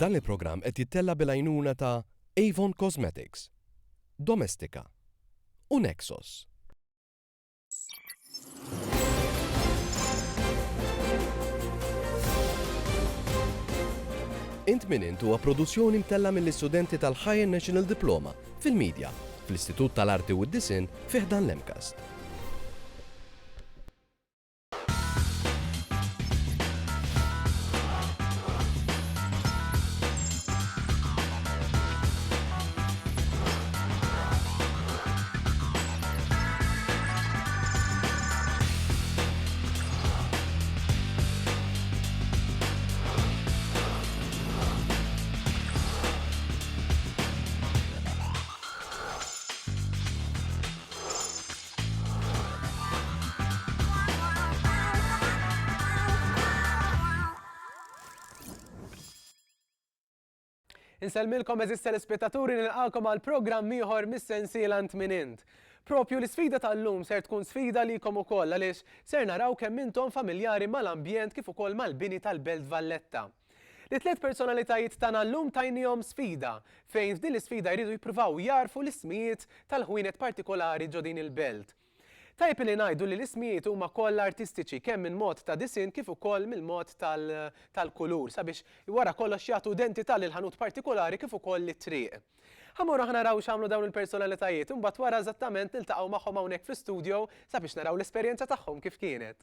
Dan il-programm qed jittella bil-għajnuna ta' Avon Cosmetics, Domestika u Nexos. Int min int huwa produzzjoni mtella mill-istudenti tal-Higher National Diploma fil-Media fl-Istitut tal-Arti u d-Disin fi ħdan l-Emcast. Inselmilkom eżis telespettaturi nilqakom għal programm ieħor mis-sensiela Int min Int. Propju l-isfida tal-lum ser tkun sfida likom ukoll għaliex ser naraw kemm intom familjari mal-ambjent kif ukoll mal-bini tal-Belt Valletta. Li tliet personalitajiet tagħna llum tajnihom sfida fejn f'din l-isfida jridu jippruvaw jarfu l-ismijiet tal-ħwienet partikolari ġo din il-belt. Tajb li ngħidu li l-ismijiet huma kollha artistiċi kemm minn mod ta' disin kif ukoll mill-mod tal-kulur sabiex wara kollox jagħtu identità lil ħanut partikolari kif ukoll lit-triq. Ħammorru aħna naraw x'għamlu dawn il-personalitajiet u mbagħad wara eżattament niltaqgħu magħhom hawnhekk fl-istudju sabiex naraw l-esperjenza tagħhom kif kienet.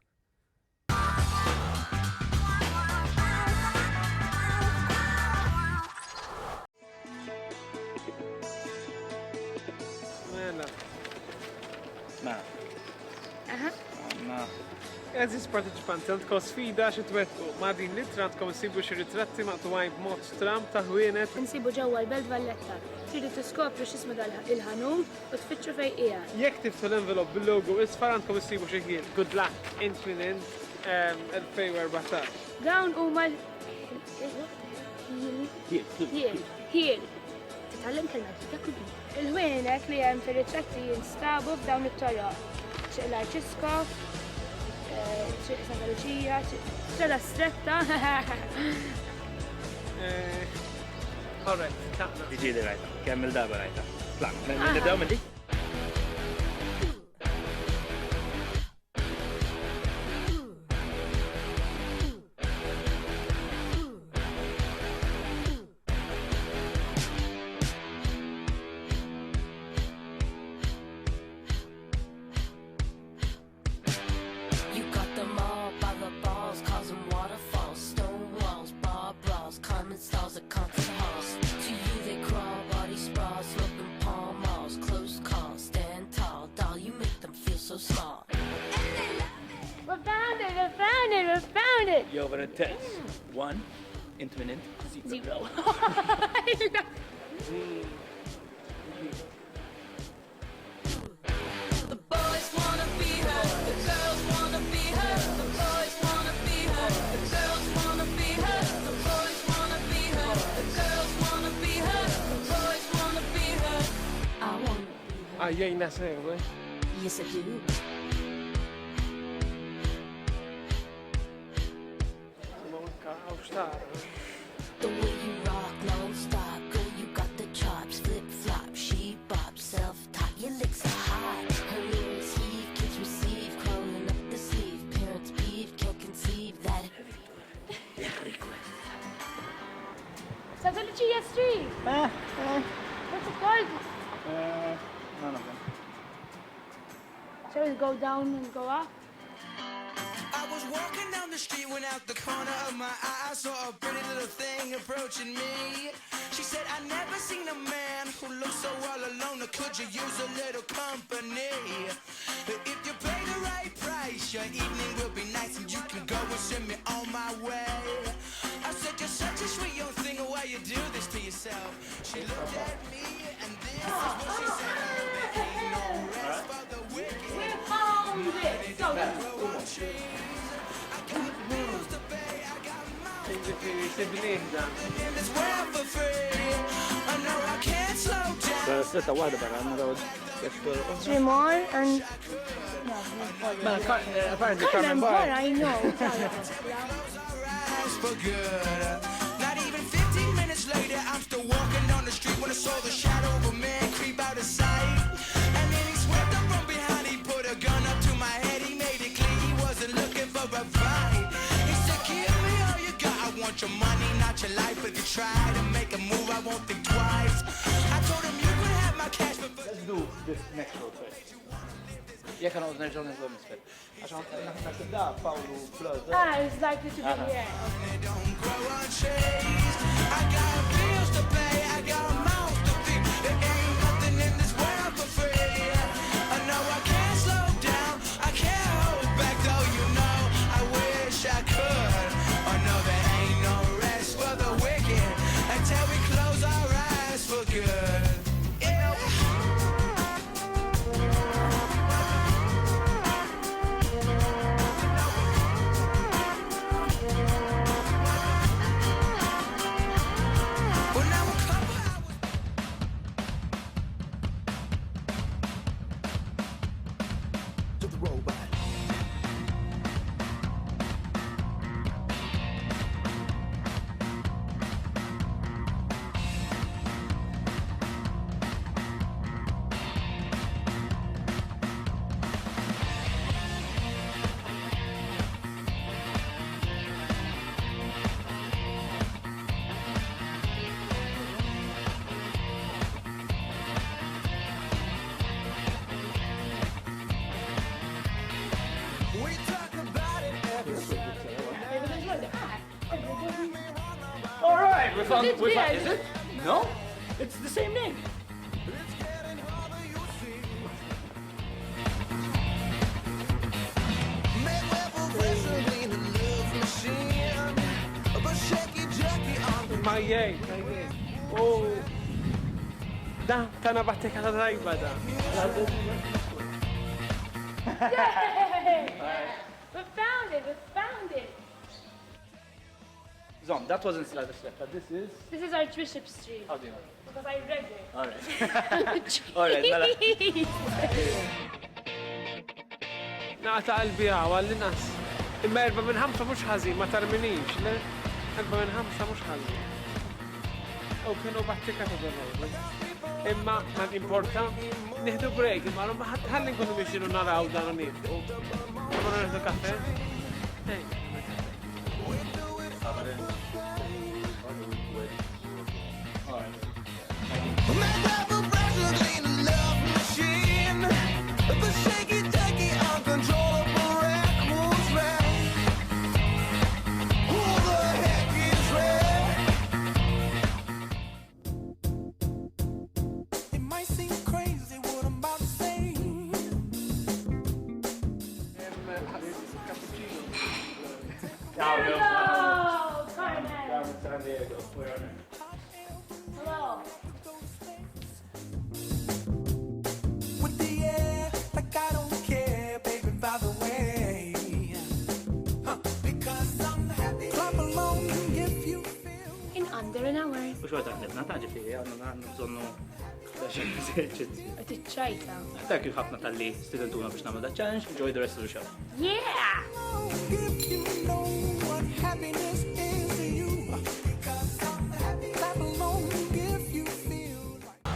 Eżis partiċipanti għandkom sfida xi twettqu ma' din l-ittra għandkom insibu xi ritratti maqtuwajn b'mod stramp ta' ħwienet. Insibu ġewwa l-Belt Valletta. Tridu tiskopru x'ismu dal-ħanum u tfittxu fejn hija. Jekk tiftu l-envelop bil-logo isfar għandkom insibu xi ħin. Good luck, Int min Int 2014. Dawn huma Hiel. Titgħallem kelma ġdida. Il-ħwienek li hemm fir-ritratti jinstabu f'dawn it-toroq. L-Arċiskof, Santa Lucia, Strada Stretta. Alright, taqna. Iġi li rajta, kemm il-darba rajta. Tlan, nibdew minn dik? We found it! You're over a test. 1, Int min Int, 0. The boys wanna be her, the girls wanna be her, the boys wanna be her, the girls wanna be her, the boys wanna be her, the girls wanna be her, the boys wanna be her. I wanna be her. Għajjajna sew, Yes, I do. The way you rock non-stop, girl, you got the chops, flip-flop, she bop, self-top, your licks are hot. Her lyrics heave, kids receive, crawling up the sleeve, parents beef, can't conceive that. Santa Lucia Street! What's it called? None of them. Shall we go down and go up? I was walking down the street when out the corner of my eye I saw a pretty little thing approaching me. She said, I never seen a man who looks so all alone. Or could you use a little company? If you pay the right price, your evening will be nice and you can go and send me on my way. I said, you're such a sweet young thing, why you do this to yourself? She looked at me and this is what she said. There ain't no rest for the wicked. We found it! So Stretta waħda barra, għanna daw 3 more and... apparently Carmen Bar. I know. For good. Not even 15 minutes street when I saw the shadow of a man creep out of sight. And then he swept up from behind, he put a gun up to my head, he made it clear he wasn't looking for a fight. He said, give me all you got, I want your money, not your life. If you try to make a move, I won't think twice. I told him you could have my cash, but Let's do this next road first. Jekk għan għodna ġon nizgħu nisfel. Għaxan naħseb da Paolo Flood. Ah, it's likely to be here. they don't grow on trees. I got bills to pay, I got mouths to feed. There ain't nothing in this world for free. I know I can't slow down, I can't hold back, though you know I wish I could. Oh no, there ain't no rest for the wicked until we close our eyes for good. Yeah. Well, now a couple hours. To the robot. We talk about it every All right, we found. It's We found. weird. Is it? No, it's the same name. Ma jej. Oh. Da, tana battika ta' tajba da. Yay! We found it, we found it. Zom, that wasn't Slider Step, but this is. This is Archbishop Street, How do you know? because I read it. All right. All right, mela. Naqta qalbi għal-linas. Imma 4 minn 5 mux ħażin, ma tarminix, le? 4 minn 5 mux ħażin. U kienu battika ta' d-roll. Imma ma importa, nieħdu break, imma ma ħalli nkunu biex naraw dan u niftu. Ma nieħdu kafe? Ej. It might seem crazy what I'm about to say. Hello, Carmen. San Diego. We're on it. Hello. With the air, like I don't care, baby, by the way. Because I'm happy. Clap along if you feel. In under an hour. U xorta għandibna taġi fi, għanna bżonnu daċċen eżerċit. Għat iċċajta. Thank you ħafna tal-li studentuna biex namlu da challenge. Enjoy the rest of the show. Yeah! If you know what happiness is to you. Because I'm happy. Clap along if you feel like.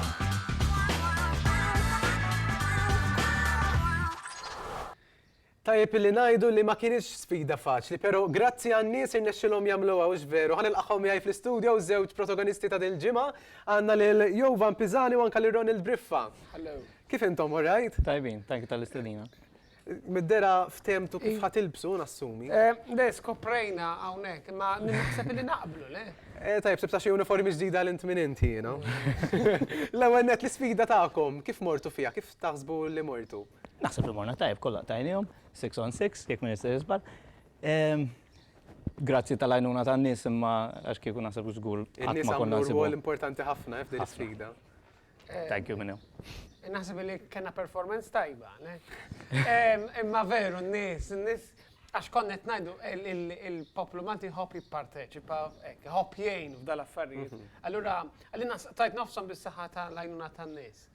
Tajjeb illi ngħidu li ma kienx sfida faċli, però grazzi għan-nies irnexxilhom jagħmluha hux veru. Ħanilqgħu miegħi fl-istudju żewġ protagonisti ta' din il-ġimgħa, għandna lil Jovan Pizzani u anke lil Ronald Briffa. Hello. Kif intom, all right? Tajbin, tanki tal-istudina. Mid-dera ftemtu kif ħatilbsu, nassumi. Le, skoprejna hawnhekk, ma naħseb li naqblu, le? Tajjeb, sibta xi uniformi ġdida l-intminenti, you. L-ewwel net l-isfida tagħkom, kif mortu fiha, kif taħsbu li mortu? Naħseb li morna tajb kollha tajnihom, 6 on 6, jekk minn jisbar. Grazzi tal-għajnuna tan-nies imma għax kieku naħseb żgur qatt In-nies ma konna għamlu nsibu. rwol importanti ħafna f'din l-isfida. Thank you minnu. Naħseb li kena performance tajba, ne? Imma veru, n-nis, għax konnet najdu, il-poplu manti hop jipparteċipa, hop jgħin f'dal affarijiet. Allura, għallina tajt nofsom bis-saħħa tal-għajnuna tan-nis.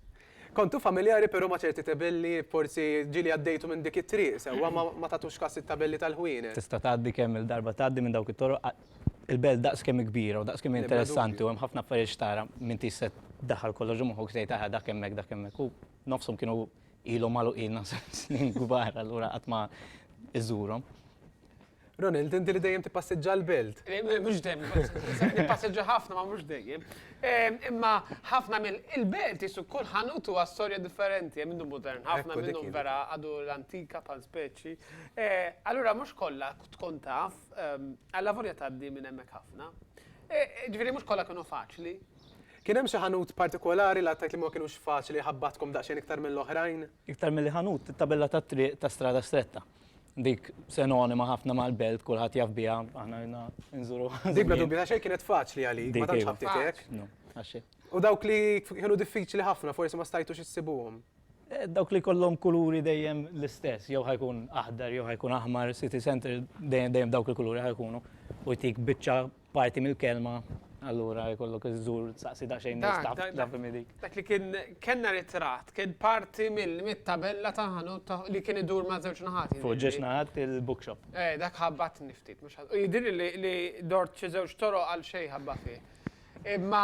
Kontu familjari però ma ċerti tabelli, forsi ġili għaddejtu minn dik it-triq, sewa ma tatux kas it-tabelli tal-ħwienet. Tista' tgħaddi kemm il-darba tgħaddi minn dawk it-toroq il-belt daqs kemm kbira u daqs kemm Bla interessanti dubju. u hemm ħafna affarijiet tara minn tisset daħal kollox ġumuħu ksejt taħ dak hemmhekk u nofshom kienu ilhom magħluqin snin kbar allura qatt ma iżurhom. Ronald, inti li dejjem tippassiġġa l-belt. Mux dejjem, nipasseġġa ħafna ma mux dejjem. Imma ħafna mill-belt jisu kull ħanut huwa storja differenti, minnu modern, ħafna Ekku, dik minnhom hi. vera għadu l-antika pal speċi. Allura mux kollha tkun taf, għalla volja tgħaddi minn hemmhekk ħafna. Ġifieri mhux kollha kienu faċli. Kien hemm xi ħanut partikolari li għattajt li ma kienux faċli ħabbatkom daqsxejn iktar mill-oħrajn? Iktar milli ħanut, it-tabella ta' triq ta' strada stretta. Dik senonima ħafna mal-belt, kulħadd jaf biha, aħna jna nżuru. Dik bla dubju ta' xejn kienet faċli għalik, ma Dik tantx iva. ħabtitek. No, għaxi. U dawk li kienu diffiċli ħafna, forsi ma stajtux issibuhom. Dawk li kollhom kuluri dejjem l-istess, jew ħajkun aħdar, jew ħajkun aħmar, City Center dejjem dawk il-kuluri ħajkunu. U jtik biċċa parti mill-kelma, allura jkollok iżżur saqsi daqsxejn nistaf dik. Dak li kienna ritrat, kien parti mill-tabella ta' ħanut li kien idur ma' żewġ naħati. Fuq ġeċnaħat il-bookshop. Dak ħabbat niftit, mux ħad. U jidiri li dort xi żewġ toroq għal xej ħabba fih. Imma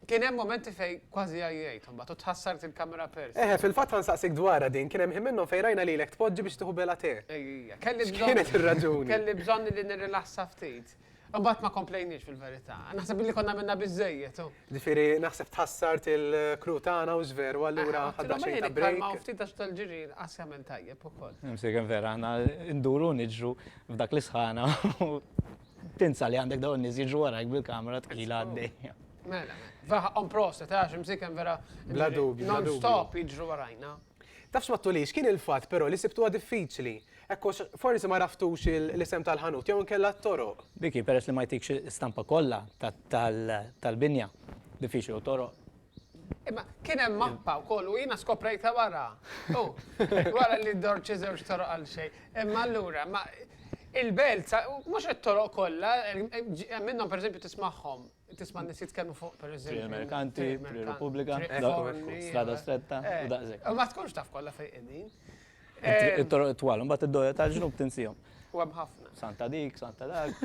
kien hemm momenti fej kważi għajjejt, mbagħad u tħassart il-kamera persi. Fil-fatt ħansaqsik dwarha din, kien hemm minnhom fejn rajna lilek tpoġġi biex tieħu bela te. X'kienet ir-raġuni? Kelli bżonn li nirrilassa ftit. Mbagħad ma komplejniex fil-verità. Naħseb li konna minna biżejjed. Ġifieri naħseb tħassart il-kru tagħna u żveru allura ħadda xejn ta' break. Ma ftit għax tal-ġiri qas jagħmel tajjeb ukoll. Msejken vera, aħna nduru niġru f'dak l-isħana u tinsa li għandek dawn nies jiġu warajk bil-kamera tqila għaddejja. Mela, vaħ on proset, għax msiken vera. Bla dubju, bla dubju. Non-stop jiġru warajna. Tafx ma tulix, kien il-fatt però li sibtuha diffiċli. Ekku, forsi ma raftux l-isem tal-ħanut, jew nkella t-toroq. Biki, peress li ma jtikx stampa kollha tal-binja, diffiċli u toroq. Imma kien hemm mappa wkoll u jiena skoprejta wara. Wara li dorċi żewġ toroq għal xejn. Imma allura, ma il-belt, mhux it-toroq kollha, minnhom pereżempju tismagħhom. Tisma' nies jitkellmu fuq pereżempju. Merkanti, Repubblika, Strada Stretta u daqshekk. Ma tkunx taf kollha fejn qegħdin. It-toroq twal, mbagħad id-dojja tal-ġnub tinsihom. U hemm ħafna. Santa dik, Santa dak.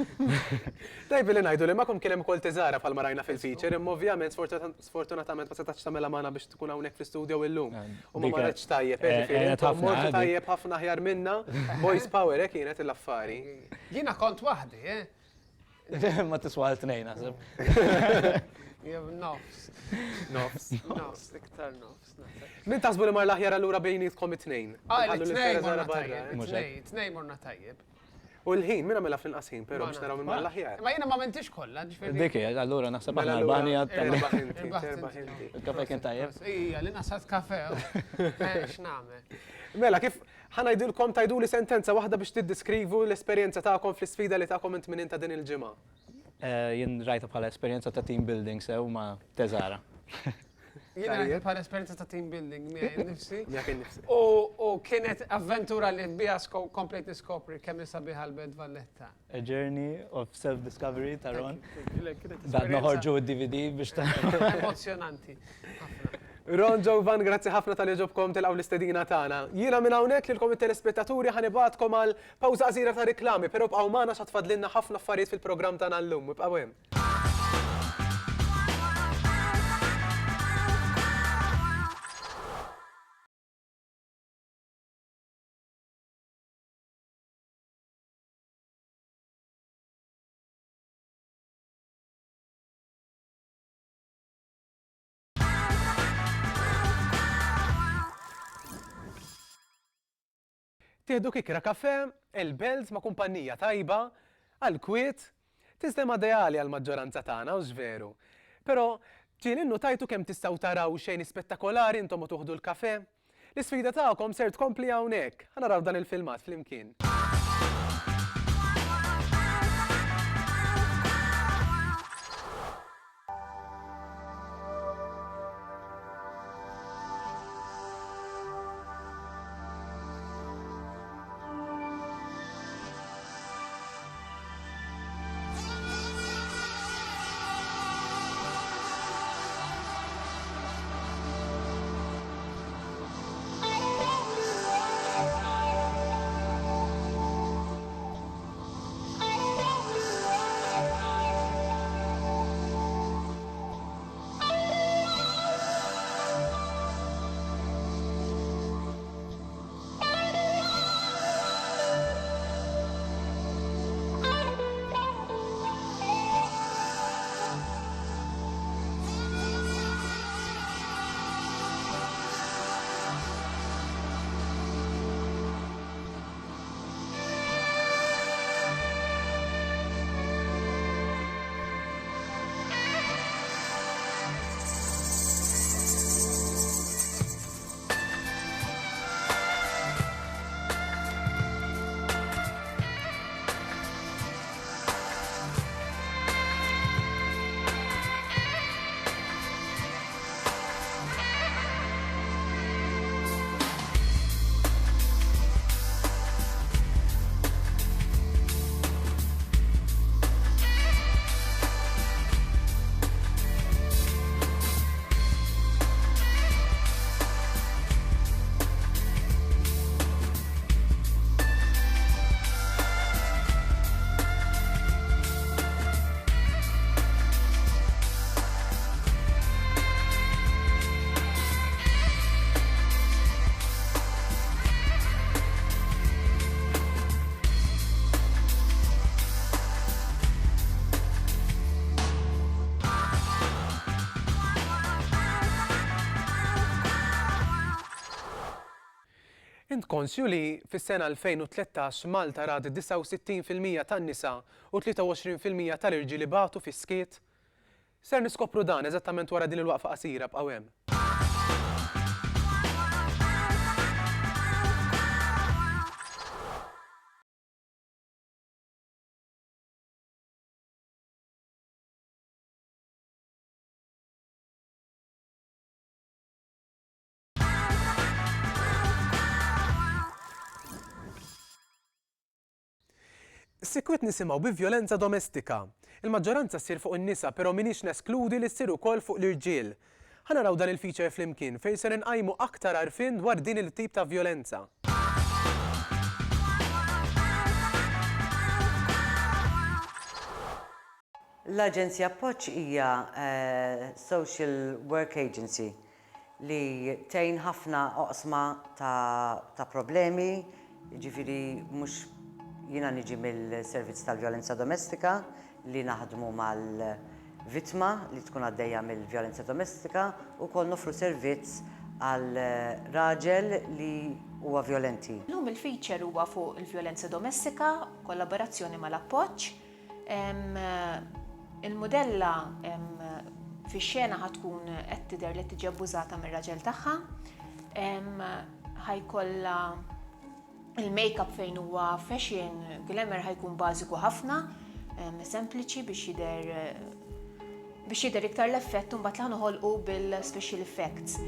Tajb li ngħidu li magħkom kien hemm ukoll teżara bħalma rajna fil-feature, imma ovvjament sfortunatament ma setax tagħmilha magħna biex tkun hawnhekk fl-istudio illum. U ma marretx tajjeb, mortu tajjeb ħafna aħjar minna, Boys Power kienet l-affari. Jiena kont waħdi, Ma tiswa l-tnejn, naħseb. Nofs. Nofs. Nofs, iktar nofs. Min taħsbu li mar l-aħjar allura bejnietkom it-tnejn? It-tnejn morna tajjeb. It-tnejn morna tajjeb. U l-ħin, minna mela fl-inqas ħin, però biex naraw minn mar l-aħjar. Ma jiena ma mentix kollha, ġifieri. Diki, allura naħseb aħna l-banja Terbaħ inti. il-kafe kien tajjeb. Ija, li nasat kafe. X'nagħmel? Mela, kif ħanajdilkom tajdu li sentenza waħda biex tiddiskrivu l-esperjenza tagħkom fl-isfida li tagħkom int minn ta' din il-ġimgħa. Jien rajta bħala esperjenza ta' team building sew ma' teżara. Jiena rajt bħala esperjenza ta' team building miegħi nnifsi. Miegħek innifsi. U kienet avventura li bija komplet niskopri kemm sabiħa l-Belt Valletta. A journey of self-discovery ta' Ron. Kienet Dat noħorġu d-DVD biex ta' emozjonanti. Ron Jovan, grazzi ħafna tal ġobkom tilqgħu l-istedina tagħna. Jiena minn hawnhekk lilkom it-telespettaturi ħanibatkom għal pawża qasira ta' riklami, però bqgħu magħna x'għad tfadlilna ħafna affarijiet fil-programm tagħna llum. Ibqgħu hemm. Tieħdu kikra kafe, il-belt ma' kumpanija tajba, għal-kwiet, tiżdem ideali għal-maġġoranza tagħna u żveru. Però ġien innotajtu kemm tistgħu taraw xejn spettakolari intom u tuħdu l-kafe. L-isfida tagħkom ser tkompli hawnhekk. Ħanaraw dan il-filmat flimkien. Int konxju li fis-sena 2013 Malta rad 69% tan-nisa u 23% tal-irġieli batu fis-skiet? Ser niskopru dan eżattament wara din il-waqfa qasira b'qgħu hemm. Sikwit nisimgħu bi vjolenza domestika. Il-maġġoranza ssir fuq in-nisa, però minix neskludi li ssir ukoll fuq l-irġiel. Ħanaraw dan il-feature flimkien fejn ser inqajmu aktar għarfien dwar din il-tip ta' vjolenza. L-Aġenzja Appoġġ hija social work agency li tgħin ħafna oqsma ta' problemi, jiġifieri mhux jiena niġi mill-servizz tal-vjolenza domestika li naħdmu mal-vittma li tkun għaddejja mill-vjolenza domestika u kol nofru servizz għal raġel li huwa vjolenti. Llum il-feature huwa fuq il-vjolenza domestika, kollaborazzjoni mal-appoġġ. Il-modella fix-xena ħatkun qed tidher li tiġi abbużata mir-raġel tagħha. Ħajkollha il-make-up fejn huwa fashion, glamour ħajkun bażiku ħafna, sempliċi biex jidher iktar l-effett u mbagħad noħolqu bil-special effects.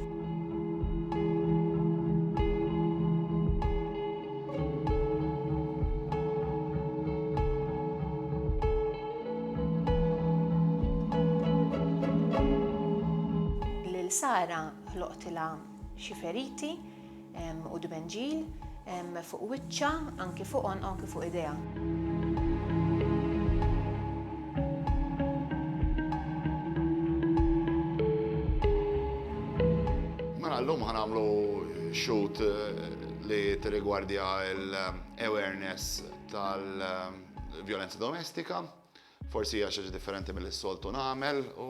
Lil Sara ħloqtilha xi feriti u dbenġil fuq wiċċa, anki fuq anki fuq idea. Mela llum ħanagħmlu shoot li tirrigwardja l-awareness tal-vjolenza domestika. Forsi hija xi ħaġa differenti mill-soltu nagħmel u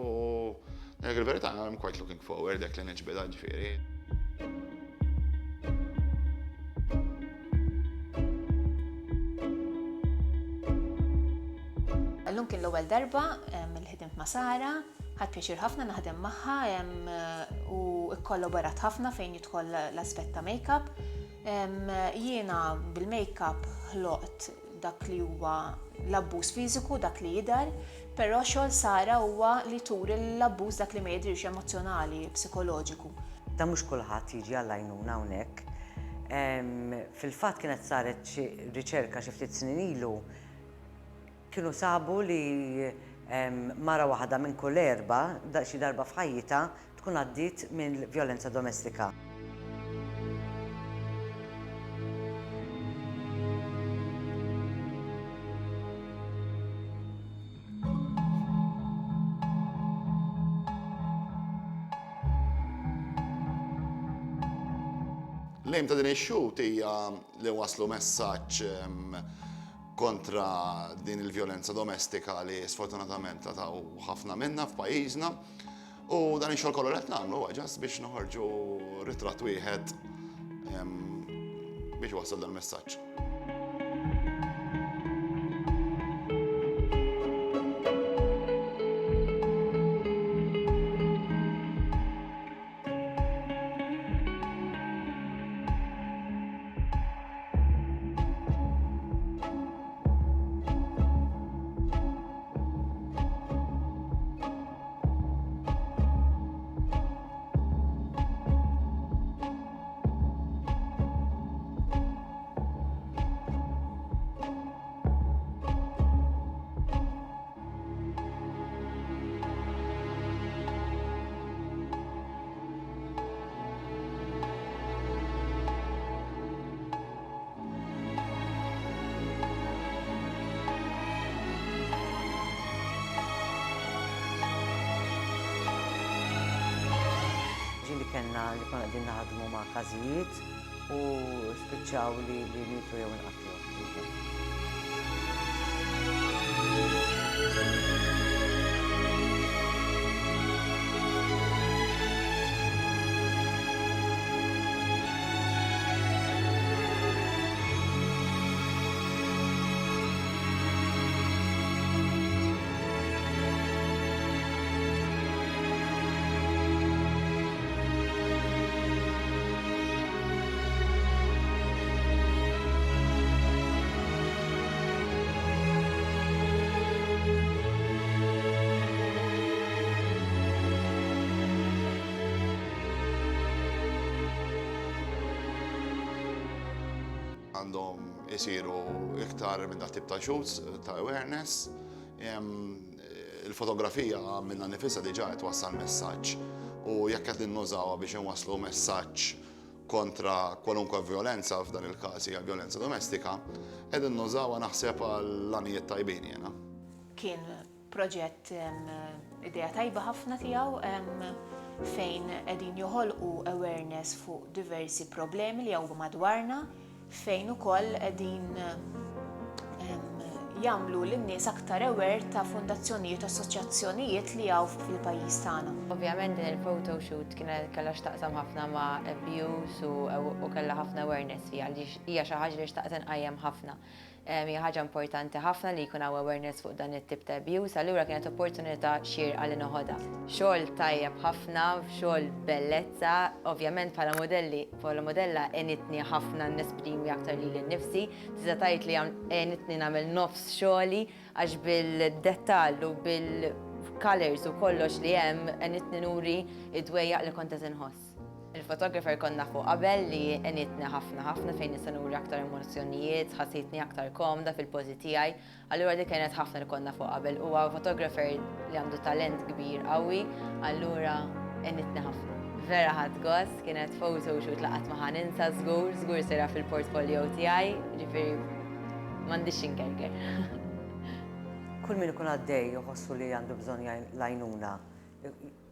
il-verità I'm quite looking forward dak li niġbidha ġifieri. Llum kien l-ewwel darba li ħdimt ma' Sara, ħadd pjaċir ħafna naħdem magħha u kkollaborat ħafna fejn jidħol l-aspett ta' make-up. Jiena bil-make-up ħloqt dak li huwa l-abbuż fiżiku, dak li jidher, però xogħol Sara huwa li turi l-abbuż dak li ma jidhirx emozjonali, psikoloġiku. Da mhux kulħadd jiġi għall-għajnuna hawnhekk. Fil-fatt kienet saret xi riċerka xi ftit snin ilu kienu sabu li mara waħda minn kull erba' xi darba f'ħajjitha tkun għaddiet minn vjolenza domestika. L-aim ta' din ix-shoot hija li waslu messaġġ kontra din il-vjolenza domestika li sfortunatament taw ħafna minnha f'pajjiżna u dan ix-xogħol kollu qed nagħmlu huwa ġast biex noħorġu ritratt wieħed biex wassal dan il-messaġġ. Li konna qegħdin naħdmu ma' każijiet u spiċċaw li nietu jew inqattlu. Għandhom isiru iktar minn dak tip ta' shoots ta' awareness. Il-fotografija minna nifisha diġà qed wassal messaġġ u jekk qed innużawha biex inwasslu messaġġ kontra kwalunkwe violenza, f'dan il-każ hija violenza domestika, qed innużawha naħseb għal anijiet tajbin jiena. Kien proġett idea tajba ħafna tiegħu fejn qegħdin joħolqu awareness fuq diversi problemi li hawn madwarna, fejn ukoll qegħdin jagħmlu lin-nies aktar aware ta' fondazzjonijiet u assoċjazzjonijiet li hawn fil-pajjiż tagħna. Ovvjament din il-photoshoot kellha x'taqsam ħafna ma' abuse u kellha ħafna awareness fiha li hija xi ħaġa li xtaqt inqajjem ħafna. Hija ħaġa importanti ħafna li jkun hawn awareness fuq dan it-tip ta' abuse, allura kienet opportunità xierqa li noħodha. Xogħol tajjeb ħafna, xogħol bellezza, ovvjament bħala modella għenitni ħafna nesprimi aktar li l-nifsi, tista' tgħid li għenitni nagħmel nofs xogħli għax bil-dettall u bil-colors u kollox li hemm għenitni nuri id-dwejjaq li kont qed inħoss. Il-fotografer konna fuq qabel li għenitni ħafna fejn nista' nuri aktar emozjonijiet, ħassitni aktar komda fil-pożi tiegħi, allura dik kienet ħafna li konna fuq qabel. Huwa fotografer li għandu talent kbir qawwi, allura għenitni ħafna. Vera ħadd gost, kienet photoshoot laqgħat ma ħaninsa żgur sera fil-portfolio tiegħi, ġifieri m'għandix inkerker. Kull min ikun għaddej joħossu li għandu bżonn l-għajnuna,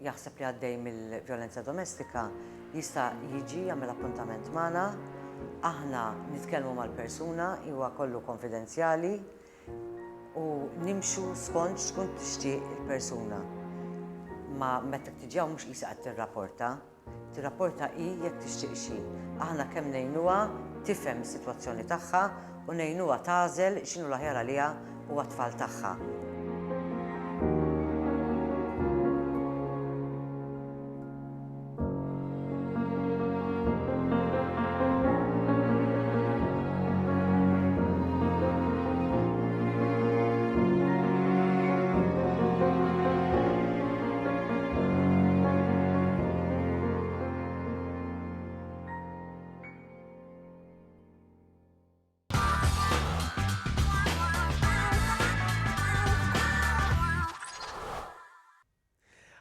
jaħseb li għaddej mill-vjolenza domestika, jista' jiġi jagħmel appuntament magħna, aħna nitkellmu mal-persuna, huwa kollu konfidenzjali u nimxu skont x'tkun tixtieq il-persuna. Ma meta tiġi mhux qisha qed tirrapporta hi jekk tixtieq xi. Aħna kemm ngħinuha tifhem is-sitwazzjoni tagħha u ngħinuha tagħżel x'inhu l-aħjar għaliha u għat-tfal tagħha.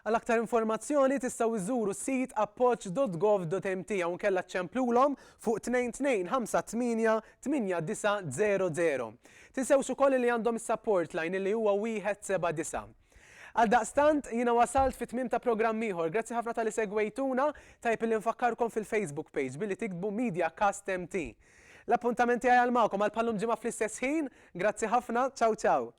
Għal aktar informazzjoni tistgħu iżuru s-sit appoġġ.gov.mt u nkella ċemplulhom fuq 2258-8900. Tinsewx ukoll li għandhom is-support line li huwa 179. Għal daqstant jiena wasalt fit-tmiem ta' programm ieħor. Grazzi ħafna tal-li segwejtuna, tajb li nfakkarkom fil-Facebook page billi tiktbu Mediacast MT. L-appuntamenti għal magħkom għal bħallum ġimgħa fl-istess ħin. Grazzi ħafna, ciao ciao.